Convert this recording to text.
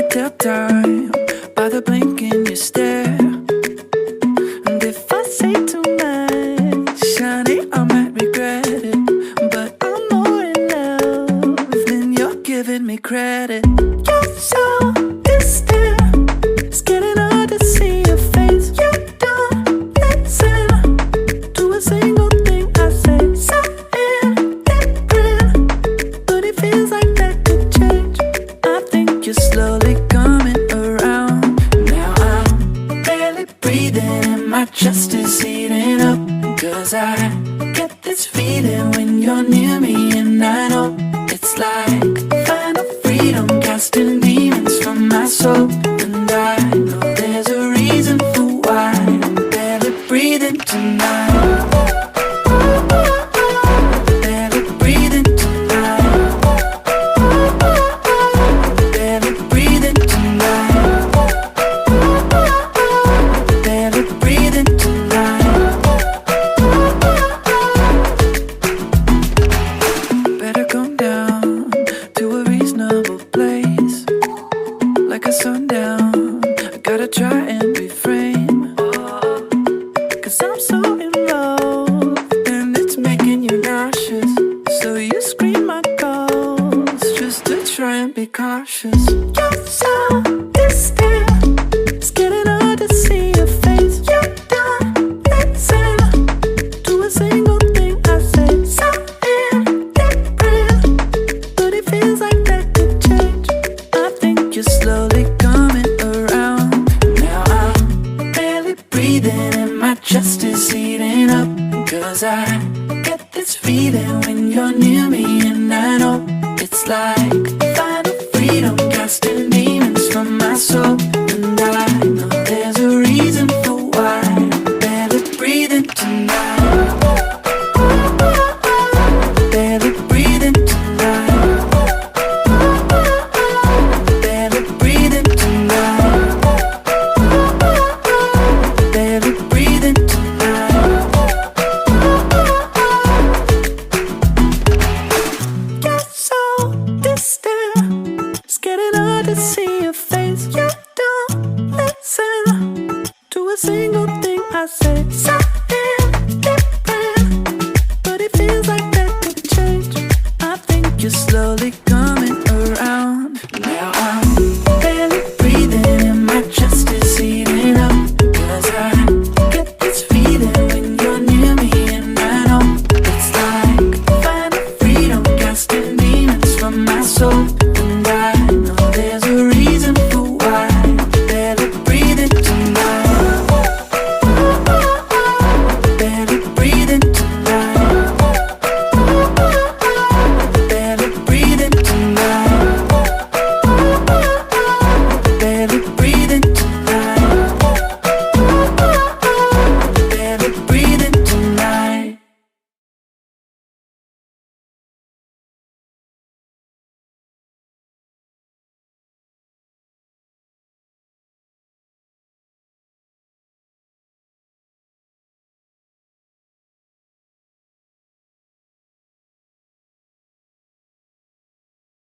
can tell time by the blink in your stare. And if I say too much, honey, I might regret it. But I'm more in love than you're giving me credit. You're so distant, it's getting hard to see your face. You don't listen to a single thing I say. Something different, but it feels like that could change. I think you're slowly coming around. Now I'm barely breathing and my chest is heating up. 'Cause I get this feeling when you're near me, and I know it's like final freedom, casting demons from my soul. And I know there's a reason for why I'm barely breathing tonight. Barely breathing tonight. Barely breathing tonight. Barely breathing tonight. Better come down to a reasonable place, like a sundown. I gotta try and